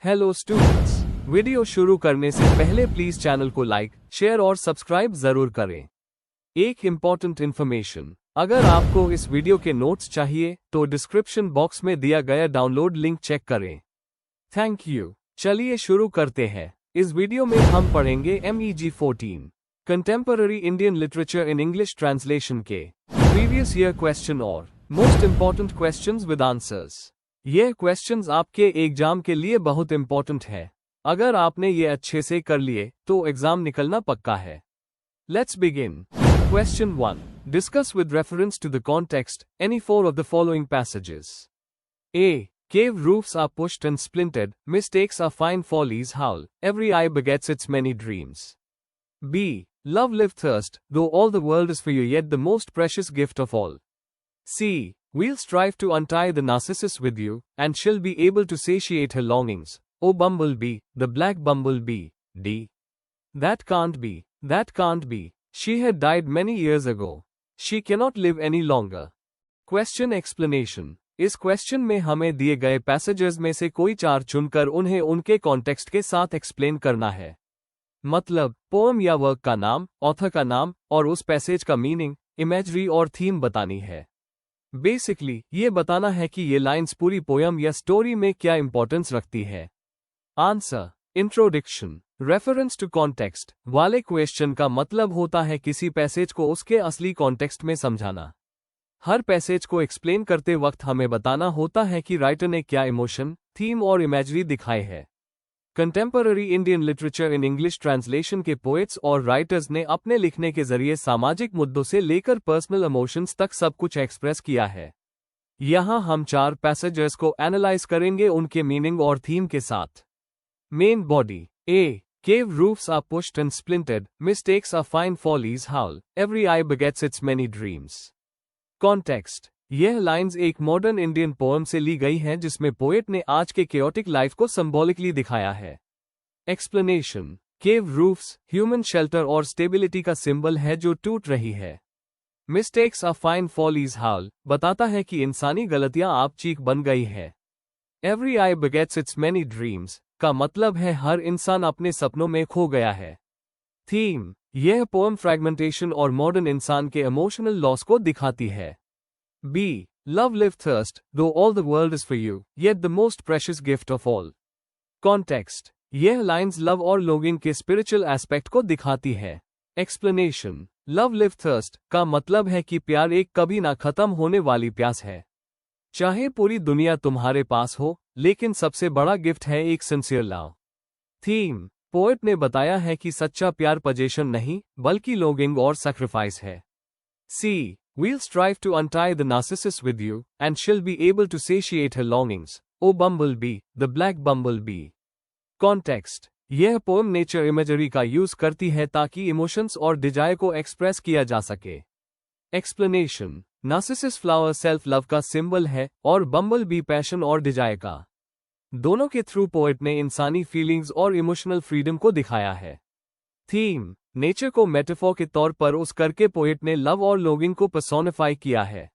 Hello students, video शुरू करने से पहले प्लीज चैनल को लाइक, शेयर और सब्सक्राइब जरूर करें। एक इम्पॉर्टेंट इन्फॉर्मेशन, अगर आपको इस वीडियो के नोट्स चाहिए तो डिस्क्रिप्शन बॉक्स में दिया गया डाउनलोड लिंक चेक करें। Thank you. चलिए शुरू करते हैं। इस वीडियो में हम पढ़ेंगे MEG 14 contemporary Indian literature in English translation के प्रीवियस ईयर क्वेश्चन और most important questions with answers. ये क्वेश्चंस आपके एग्जाम के लिए बहुत इंपॉर्टेंट है। अगर आपने ये अच्छे से कर लिए तो एग्जाम निकलना पक्का है। Let's begin. Question 1, discuss with reference to the context any 4 of the following passages. A. Cave roofs are pushed and splintered, mistakes are fine follies howl, every eye begets its many dreams. B. Love live thirst, though all the world is for you yet the most precious gift of all. C. We'll strive to untie the narcissus with you, and she'll be able to satiate her longings, O bumblebee, the black bumblebee. D. That can't be, that can't be, she had died many years ago. She cannot live any longer. Question explanation. इस question में हमें दिए गए passages में से कोई 4 चुनकर उन्हें उनके कॉन्टेक्स्ट के साथ एक्सप्लेन करना है। मतलब पोएम या वर्क का नाम, ऑथर का नाम और उस पैसेज का मीनिंग, इमेजरी और थीम बतानी है। बेसिकली ये बताना है कि ये लाइंस पूरी पोएम या स्टोरी में क्या इंपॉर्टेंस रखती है। Answer. Introduction. Reference to context वाले क्वेश्चन का मतलब होता है किसी पैसेज को उसके असली कॉन्टेक्स्ट में समझाना। हर पैसेज को एक्सप्लेन करते वक्त हमें बताना होता है कि राइटर ने क्या इमोशन, थीम और इमेजरी दिखाए है। Contemporary Indian literature in English translation के पोएट्स और राइटर्स ने अपने लिखने के जरिए सामाजिक मुद्दों से लेकर पर्सनल इमोशंस तक सब कुछ एक्सप्रेस किया है। यहाँ हम 4 पैसेजेस को एनालाइज करेंगे उनके मीनिंग और थीम के साथ। Main body. A. Cave roofs are pushed and splintered, mistakes are fine follies howl, every eye begets its many dreams. Context. यह लाइंस एक मॉडर्न इंडियन पोएम से ली गई हैं जिसमें पोएट ने आज के केओटिक लाइफ को सिंबॉलिकली दिखाया है। एक्सप्लेनेशन। केव रूफ्स ह्यूमन शेल्टर और स्टेबिलिटी का सिंबल है जो टूट रही है। मिस्टेक्स आर फाइन फॉलीज हाउल बताता है कि इंसानी गलतियां आप चीख बन गई है। Every I begets it's many dreams का मतलब है हर इंसान अपने सपनों में खो गया है। थीम। यह पोएम फ्रैगमेंटेशन और मॉडर्न इंसान के इमोशनल लॉस को दिखाती है। B. Love live thirst, though all the world is for you, yet the most precious gift of all. Context. यह लाइंस लव और लोगिंग के स्पिरिचुअल एस्पेक्ट को दिखाती है। एक्सप्लेनेशन। लव लिव थर्स्ट का मतलब है कि प्यार एक कभी ना खत्म होने वाली प्यास है। चाहे पूरी दुनिया तुम्हारे पास हो, लेकिन सबसे बड़ा गिफ्ट है एक सिंसियर लव। थीम। पोएट ने बताया है कि सच्चा प्यार पजेशन नहीं बल्कि लोगिंग और सैक्रिफाइस है। C. We'll strive to untie the narcissus with you, and she'll be able to satiate her longings, O bumblebee, the black bumblebee. Context. यह पोएम नेचर इमेजरी का यूज करती है ताकि इमोशंस और डिजायर को express किया जा सके। एक्सप्लेनेशन। नार्सिसिस फ्लावर सेल्फ लव का सिंबल है और बम्बलबी पैशन और डिजायर का। दोनों के थ्रू पोएट ने इंसानी फीलिंग्स और इमोशनल फ्रीडम को दिखाया है। थीम। नेचर को मेटाफोर के तौर पर उस करके पोएट ने लव और लोगिंग को पर्सोनिफाई किया है।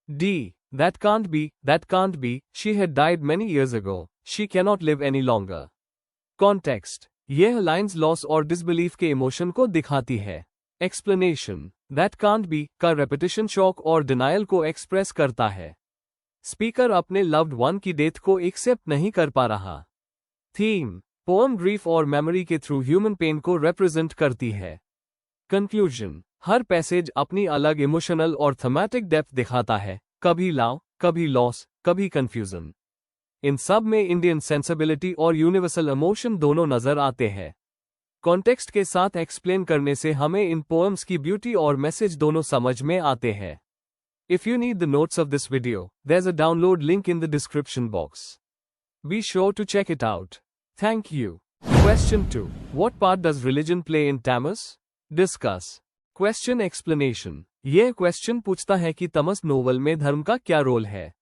D. That can't be, she had died many years ago, she cannot live any longer. Context. यह लाइंस लॉस और डिसबिलीफ के इमोशन को दिखाती है। एक्सप्लेनेशन। That can't be का रेपिटेशन शॉक और डिनायल को एक्सप्रेस करता है। स्पीकर अपने लव्ड वन की डेथ को एक्सेप्ट नहीं कर पा रहा। थीम। पोएम ग्रीफ और मेमोरी के थ्रू ह्यूमन पेन को रिप्रेजेंट करती है। कंक्लूजन। हर पैसेज अपनी अलग इमोशनल और थीमेटिक डेप्थ दिखाता है, कभी लव, कभी लॉस, कभी कंफ्यूजन। इन सब में इंडियन सेंसिबिलिटी और यूनिवर्सल इमोशन दोनों नजर आते हैं। कॉन्टेक्स्ट के साथ एक्सप्लेन करने से हमें इन पोएम्स की ब्यूटी और मैसेज दोनों समझ में आते हैं। If you need the notes of this video, there's a download link in the description box. Be sure to check it out. Thank you. Question 2. What part does religion play in Tamas? Discuss. Question explanation. यह question पूछता है कि तमस novel में धर्म का क्या role है।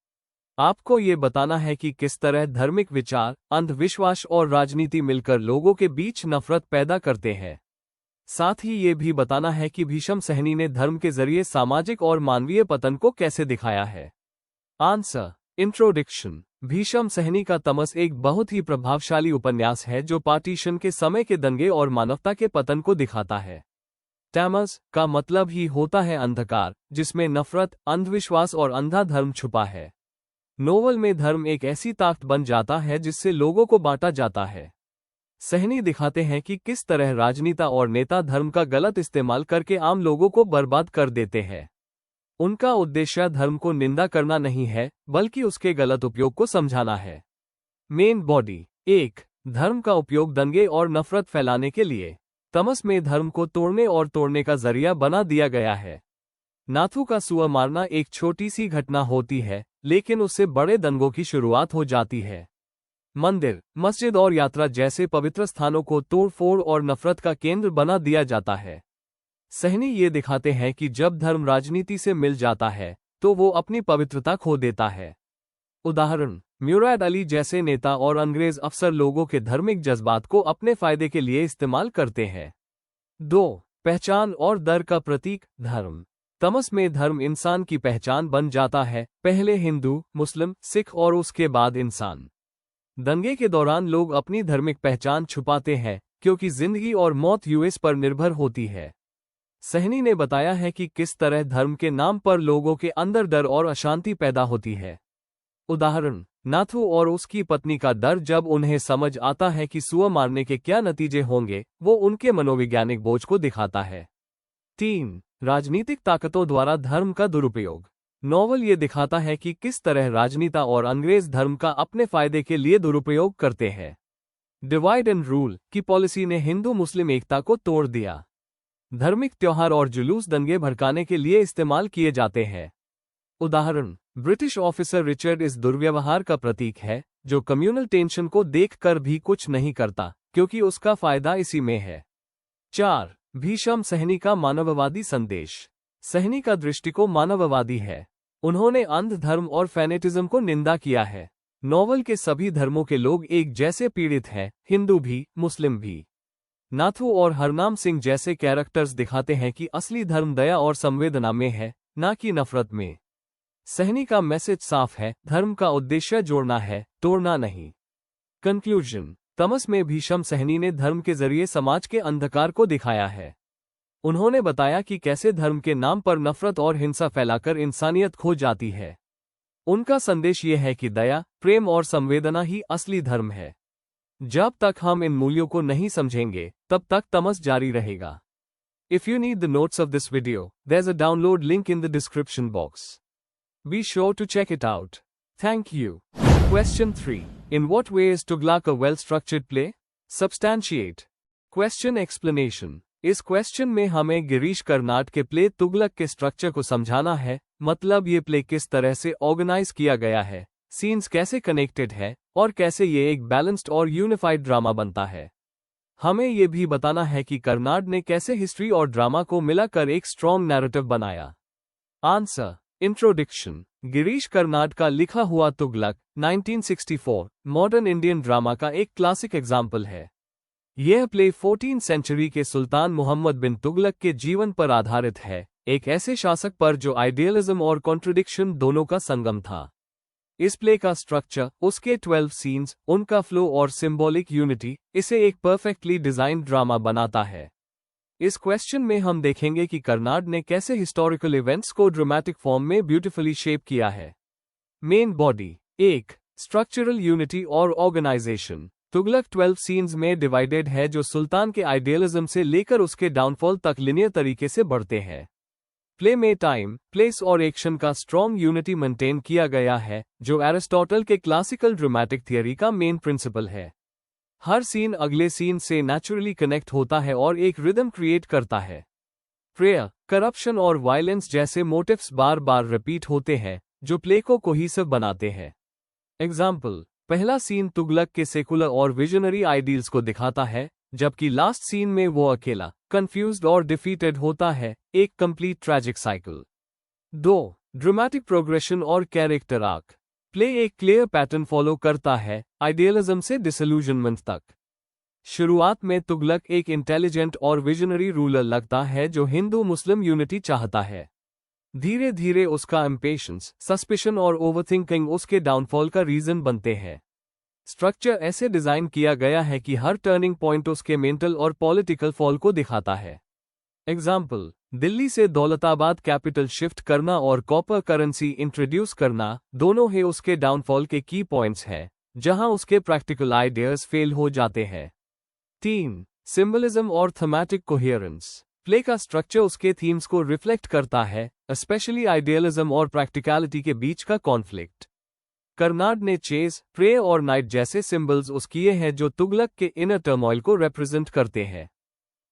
आपको ये बताना है कि किस तरह धार्मिक विचार, अंधविश्वास और राजनीति मिलकर लोगों के बीच नफरत पैदा करते हैं। साथ ही ये भी बताना है कि भीष्म सहनी ने धर्म के जरिए सामाजिक और मानवीय पतन को कैसे दिखाया है। आंसर। इंट्रोडक्शन। भीषम सहनी का तमस एक बहुत ही प्रभावशाली उपन्यास है जो पार्टीशन के समय के दंगे और मानवता के पतन को दिखाता है। टैमस का मतलब ही होता है अंधकार, जिसमें नफरत, अंधविश्वास और अंधा धर्म छुपा है। नोवेल में धर्म एक ऐसी ताकत बन जाता है जिससे लोगों को बांटा जाता है। सहनी दिखाते हैं कि किस तरह राजनेता और नेता धर्म का गलत इस्तेमाल करके आम लोगों को बर्बाद कर देते हैं। उनका उद्देश्य धर्म को निंदा करना नहीं है, बल्कि उसके गलत उपयोग को समझाना है। Main body. 1. धर्म का उपयोग दंगे और नफरत फैलाने के लिए। तमस में धर्म को तोड़ने और तोड़ने का जरिया बना दिया गया है। नाथू का सुअर मारना एक छोटी सी घटना होती है, लेकिन उससे बड़े दंगों की शुरुआत हो जाती है। मंदिर, मस्जिद और यात्रा जैसे पवित्र स्थानों को तोड़-फोड़ और नफरत का केंद्र बना दिया जाता है। सहनी ये दिखाते हैं कि जब धर्म राजनीति से मिल जाता है तो वो अपनी पवित्रता खो देता है। उदाहरण, मुराद अली जैसे नेता और अंग्रेज अफसर लोगों के धार्मिक जज्बात को अपने फायदे के लिए इस्तेमाल करते हैं। 2. पहचान और दर का प्रतीक। धर्म। तमस में धर्म इंसान की पहचान बन जाता है, पहले हिंदू, मुस्लिम, सिख और उसके बाद इंसान। दंगे के दौरान लोग अपनी धार्मिक पहचान छुपाते हैं क्योंकि जिंदगी और मौत यूएस पर निर्भर होती है। सहनी ने बताया है कि किस तरह धर्म के नाम पर लोगों के अंदर डर और अशांति पैदा होती है। उदाहरण, नाथू और उसकी पत्नी का डर जब उन्हें समझ आता है कि सुअर मारने के क्या नतीजे होंगे, वो उनके मनोवैज्ञानिक बोझ को दिखाता है। 3. राजनीतिक ताकतों द्वारा धर्म का दुरुपयोग। नॉवल ये दिखाता है कि किस तरह राजनेता और अंग्रेज धर्म का अपने फायदे के लिए दुरुपयोग करते हैं। डिवाइड एंड रूल की पॉलिसी ने हिंदू मुस्लिम एकता को तोड़ दिया। धार्मिक त्योहार और जुलूस दंगे भड़काने के लिए इस्तेमाल किए जाते हैं। उदाहरण, ब्रिटिश ऑफिसर रिचर्ड इस दुर्व्यवहार का प्रतीक है, जो कम्युनल टेंशन को देखकर भी कुछ नहीं करता, क्योंकि उसका फायदा इसी में है। 4. भीषम सहनी का मानववादी संदेश। सहनी का दृष्टिकोण मानववादी है। उन्होंने अंध धर्म और फैनेटिज्म को निंदा किया है। नॉवल के सभी धर्मों के लोग एक जैसे पीड़ित हैं, हिंदू भी, मुस्लिम भी। नाथू और हरनाम सिंह जैसे कैरेक्टर्स दिखाते हैं कि असली धर्म दया और संवेदना में है, न कि नफरत में। सहनी का मैसेज साफ है, धर्म का उद्देश्य जोड़ना है, तोड़ना नहीं। कंक्लूजन। तमस में भीषम सहनी ने धर्म के जरिए समाज के अंधकार को दिखाया है। उन्होंने बताया कि कैसे धर्म के नाम पर नफरत और हिंसा फैलाकर इंसानियत खो जाती है। उनका संदेश ये है कि दया, प्रेम और संवेदना ही असली धर्म है। जब तक हम इन मूल्यों को नहीं समझेंगे, तब तक तमस जारी रहेगा। If you need the notes of this video, there's a download link in the description box. Be sure to check it out. Thank you. Question 3. In what way is Tughlaq a well-structured play? Substantiate. Question explanation. इस question में हमें गिरीश कर्नाड के play Tughlaq के structure को समझाना है, मतलब ये प्ले किस तरह से ऑर्गेनाइज किया गया है, सीन्स कैसे कनेक्टेड है और कैसे ये एक बैलेंस्ड और यूनिफाइड ड्रामा बनता है। हमें ये भी बताना है कि कर्नाड ने कैसे हिस्ट्री और ड्रामा को मिलाकर एक स्ट्रॉन्ग नैरेटिव बनाया। आंसर। इंट्रोडक्शन। गिरीश कर्नाड का लिखा हुआ तुगलक 1964 मॉडर्न इंडियन ड्रामा का एक क्लासिक एग्जाम्पल है। यह प्ले 14वीं सेंचुरी के सुल्तान मोहम्मद बिन तुगलक के जीवन पर आधारित है, एक ऐसे शासक पर जो आइडियलिज्म और कॉन्ट्रडिक्शन दोनों का संगम था। इस प्ले का स्ट्रक्चर, उसके 12 सीन्स, उनका फ्लो और सिंबॉलिक यूनिटी इसे एक परफेक्टली डिजाइन्ड ड्रामा बनाता है। इस क्वेश्चन में हम देखेंगे कि कर्नाड ने कैसे हिस्टोरिकल इवेंट्स को ड्रामेटिक फॉर्म में ब्यूटीफुली शेप किया है। Main body. 1. स्ट्रक्चरल यूनिटी और ऑर्गेनाइजेशन। तुगलक 12 सीन्स में डिवाइडेड है जो सुल्तान के आइडियलिज्म से लेकर उसके डाउनफॉल तक लिनियर तरीके से बढ़ते हैं। प्ले में टाइम, प्लेस और एक्शन का स्ट्रॉन्ग यूनिटी मेंटेन किया गया है, जो एरिस्टोटल के क्लासिकल ड्रामेटिक थियरी का मेन प्रिंसिपल है। हर सीन अगले सीन से नेचुरली कनेक्ट होता है और एक रिदम क्रिएट करता है। प्रेयर, करप्शन और वायलेंस जैसे मोटिव्स बार बार रिपीट होते हैं, जो प्ले को कोहेसिव बनाते हैं। एग्जाम्पल, पहला सीन तुगलक के सेकुलर और विजनरी आइडियल्स को दिखाता है, जबकि लास्ट सीन में वो अकेला, कंफ्यूज्ड और डिफीटेड होता है, एक complete tragic cycle. 2. Dramatic progression और कैरेक्टर आर्क। प्ले एक क्लियर पैटर्न फॉलो करता है, आइडियलिज्म से डिसइल्यूजनमेंट तक। शुरुआत में तुगलक एक इंटेलिजेंट और विजनरी रूलर लगता है जो हिंदू मुस्लिम यूनिटी चाहता है। धीरे धीरे उसका इम्पेशंस, सस्पिशन और ओवरथिंकिंग उसके डाउनफॉल का रीजन बनते हैं। स्ट्रक्चर ऐसे डिजाइन किया गया है कि हर टर्निंग पॉइंट उसके मेंटल और पॉलिटिकल फॉल को दिखाता है। एग्जाम्पल, दिल्ली से दौलताबाद कैपिटल शिफ्ट करना और कॉपर करेंसी इंट्रोड्यूस करना दोनों ही उसके डाउनफॉल के की पॉइंट्स हैं, जहां उसके प्रैक्टिकल आइडियाज फेल हो जाते हैं। 3. सिंबलिज्म और थीमेटिक कोहेरेंस। प्ले का स्ट्रक्चर उसके थीम्स को रिफ्लेक्ट करता है, स्पेशली आइडियलिज्म और प्रैक्टिकलिटी के बीच का कॉन्फ्लिक्ट। कर्नाड ने चेज, प्रे और नाइट जैसे सिंबल्स उस किए हैं जो तुगलक के इनर टर्मोइल को रिप्रेजेंट करते हैं।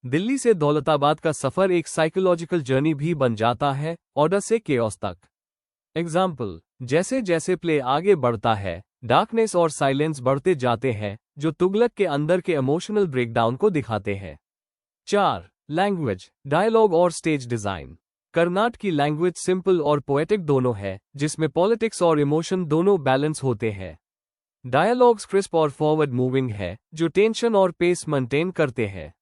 दिल्ली से दौलताबाद का सफर एक साइकोलॉजिकल जर्नी भी बन जाता है, ऑर्डर से केओस तक। एग्जाम्पल, जैसे जैसे प्ले आगे बढ़ता है, डार्कनेस और साइलेंस बढ़ते जाते हैं, जो तुगलक के अंदर के इमोशनल ब्रेकडाउन को दिखाते हैं। 4. लैंग्वेज, डायलॉग और स्टेज डिजाइन। कर्नाड की लैंग्वेज सिंपल और पोएटिक दोनों है, जिसमें पॉलिटिक्स और इमोशन दोनों बैलेंस होते हैं। डायलॉग्स क्रिस्प और फॉरवर्ड मूविंग है, जो टेंशन और पेस मेंटेन करते हैं।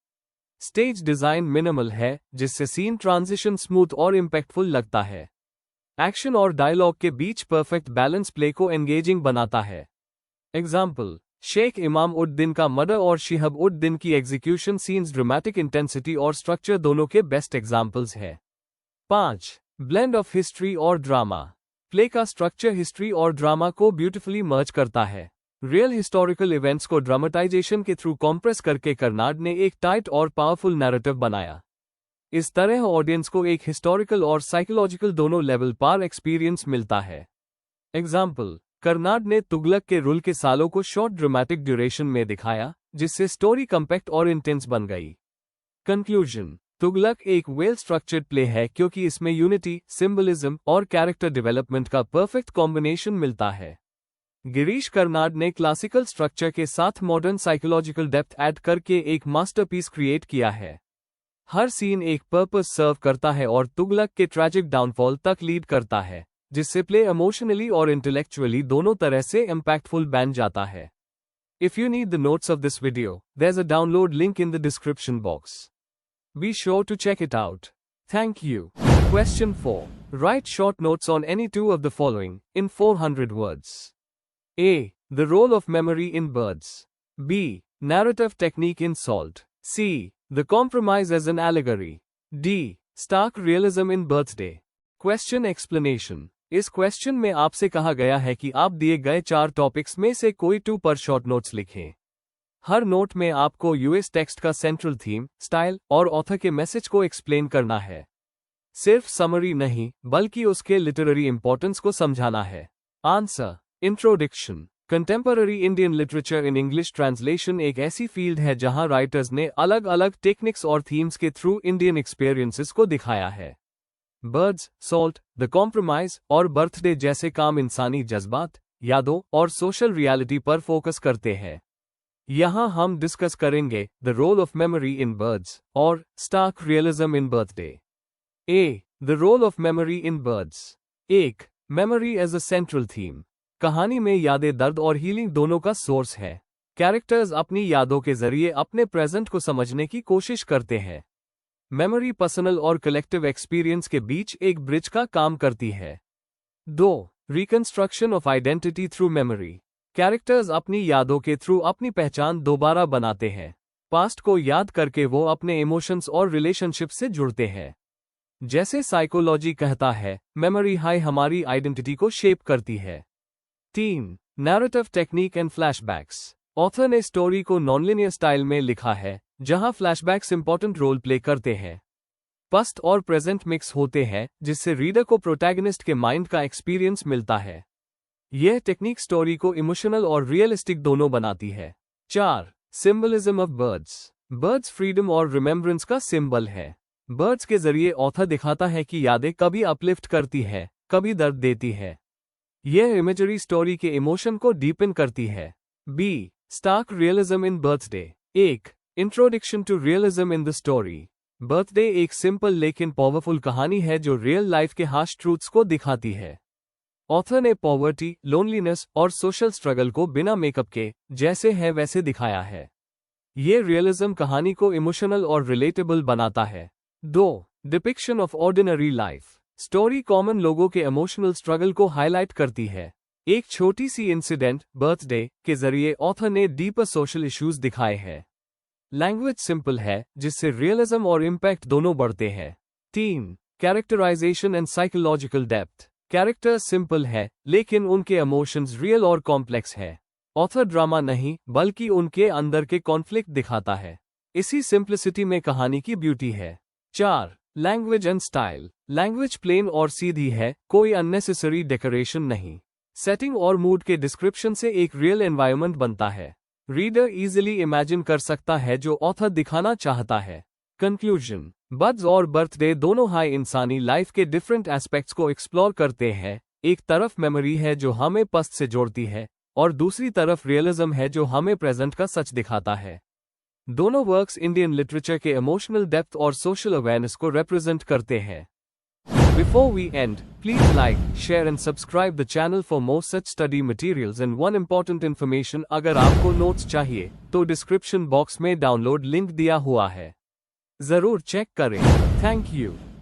स्टेज डिजाइन मिनिमल है, जिससे सीन ट्रांजिशन स्मूथ और इम्पैक्टफुल लगता है। एक्शन और डायलॉग के बीच परफेक्ट बैलेंस प्ले को एंगेजिंग बनाता है। एग्जाम्पल, शेख इमाम उद दिन का मर्डर और शिहब उद दिन की एग्जीक्यूशन सीन्स ड्रामेटिक इंटेंसिटी और स्ट्रक्चर दोनों के बेस्ट एग्जाम्पल्स हैं। 5. ब्लेंड ऑफ हिस्ट्री और ड्रामा। प्ले का स्ट्रक्चर हिस्ट्री और ड्रामा को ब्यूटिफुली मर्ज करता है। रियल हिस्टोरिकल इवेंट्स को ड्रामेटाइजेशन के थ्रू कॉम्प्रेस करके कर्नाड ने एक टाइट और पावरफुल नैरेटिव बनाया। इस तरह ऑडियंस को एक हिस्टोरिकल और साइकोलॉजिकल दोनों लेवल पर एक्सपीरियंस मिलता है। एग्जाम्पल, कर्नाड ने तुगलक के रूल के सालों को शॉर्ट ड्रामेटिक ड्यूरेशन में दिखाया, जिससे स्टोरी कम्पैक्ट और इंटेंस बन गई। कंक्लूजन, तुगलक एक वेल स्ट्रक्चर्ड प्ले है क्योंकि इसमें यूनिटी, सिंबलिज्म और कैरेक्टर डेवलपमेंट का परफेक्ट कॉम्बिनेशन मिलता है। गिरीश कर्नाड ने क्लासिकल स्ट्रक्चर के साथ मॉडर्न साइकोलॉजिकल डेप्थ ऐड करके एक मास्टरपीस क्रिएट किया है। हर सीन एक पर्पस सर्व करता है और तुगलक के ट्रैजिक डाउनफॉल तक लीड करता है, जिससे प्ले इमोशनली और इंटेलेक्चुअली दोनों तरह से इम्पैक्टफुल बन जाता है। If you need the notes of this video, there's a download link in the description box. Be sure to check it out. Thank you. Question 4. Write short notes on any two of the following, in 400 words. A. The role of memory in birds. B. Narrative technique in Salt. C. The compromise as an allegory. D. Stark realism in Birthday. Question explanation. इस question में आपसे कहा गया है कि आप दिए गए 4 टॉपिक्स में से कोई 2 पर शॉर्ट नोट्स लिखें। हर नोट में आपको यूएस टेक्स्ट का सेंट्रल थीम, स्टाइल और ऑथर के मैसेज को एक्सप्लेन करना है। सिर्फ समरी नहीं, बल्कि उसके लिटरेरी इंपॉर्टेंस को समझाना है। Answer, introduction. Contemporary Indian literature in English translation एक ऐसी फील्ड है जहां राइटर्स ने अलग अलग टेक्निक्स और थीम्स के थ्रू इंडियन एक्सपीरियंसेस को दिखाया है। बर्ड्स, सॉल्ट, द कॉम्प्रोमाइज और बर्थडे जैसे काम इंसानी जज्बात, यादों और सोशल रियलिटी पर फोकस करते हैं। यहां हम डिस्कस करेंगे the role of memory in birds और stark realism in birthday. A. The role of memory in birds. 1. Memory as a central theme. कहानी में यादें दर्द और हीलिंग दोनों का सोर्स है। कैरेक्टर्स अपनी यादों के जरिए अपने प्रेजेंट को समझने की कोशिश करते हैं। मेमोरी पर्सनल और कलेक्टिव एक्सपीरियंस के बीच एक ब्रिज का काम करती है। 2. Reconstruction of identity through memory. Characters अपनी यादों के थ्रू अपनी पहचान दोबारा बनाते हैं। पास्ट को याद करके वो अपने इमोशंस और रिलेशनशिप से जुड़ते हैं। जैसे साइकोलॉजी कहता है, मेमोरी हाई हमारी आइडेंटिटी को शेप करती है। 3. Narrative technique and flashbacks. Author ने स्टोरी को नॉनलिनियर स्टाइल में लिखा है, जहां फ्लैशबैक्स इंपॉर्टेंट रोल प्ले करते हैं। पास्ट और प्रेजेंट मिक्स होते हैं, जिससे रीडर को प्रोटैगनिस्ट के माइंड का एक्सपीरियंस मिलता है। यह टेक्निक स्टोरी को इमोशनल और रियलिस्टिक दोनों बनाती है। 4. Symbolism of birds. Birds freedom और रिमेम्बरेंस का सिंबल है। बर्ड्स के जरिए ऑथर दिखाता है कि यादें कभी अपलिफ्ट करती है, कभी दर्द देती है। यह इमेजरी स्टोरी के इमोशन को डीपन करती है। B. Stark realism in birthday. 1. Introduction to realism in the story. Birthday एक सिंपल लेकिन पावरफुल कहानी है जो रियल लाइफ के हार्श ट्रूथ्स को दिखाती है। ऑथर ने पॉवर्टी, लोनलीनेस और सोशल स्ट्रगल को बिना मेकअप के जैसे है वैसे दिखाया है। ये रियलिज्म कहानी को इमोशनल और रिलेटेबल बनाता है। 2. Depiction of ordinary life. Story common लोगों के इमोशनल स्ट्रगल को हाईलाइट करती है। एक छोटी सी इंसिडेंट, बर्थडे, के जरिए ऑथर ने डीपर सोशल इश्यूज दिखाए हैं। लैंग्वेज सिंपल है, जिससे रियलिज्म और इम्पैक्ट दोनों बढ़ते हैं। 3. Characterisation and psychological depth. Characters simple है, लेकिन उनके इमोशंस रियल और कॉम्प्लेक्स है। ऑथर ड्रामा नहीं, बल्कि उनके अंदर के कॉन्फ्लिक्ट दिखाता है। इसी सिंप्लिसिटी में कहानी की ब्यूटी है। 4. Language and style. Language plain और सीधी है, कोई अननेसेसरी डेकोरेशन नहीं। सेटिंग और मूड के डिस्क्रिप्शन से एक रियल एनवायरनमेंट बनता है। रीडर इजीली इमेजिन कर सकता है जो ऑथर दिखाना चाहता है। कंक्लूजन। बड्स और बर्थडे दोनों हाई इंसानी लाइफ के डिफरेंट एस्पेक्ट्स को एक्सप्लोर करते हैं। एक तरफ मेमोरी है जो हमें पास्ट से जोड़ती है, और दूसरी तरफ रियलिज्म है जो हमें प्रेजेंट का सच दिखाता है। दोनों वर्क्स इंडियन लिटरेचर के इमोशनल डेप्थ और सोशल अवेयरनेस को रिप्रेजेंट करते हैं। Before we end, please like, share and subscribe the channel for more such study materials and one important information अगर आपको नोट्स चाहिए, तो डिस्क्रिप्शन बॉक्स में डाउनलोड लिंक दिया हुआ है। जरूर चेक करें। Thank you.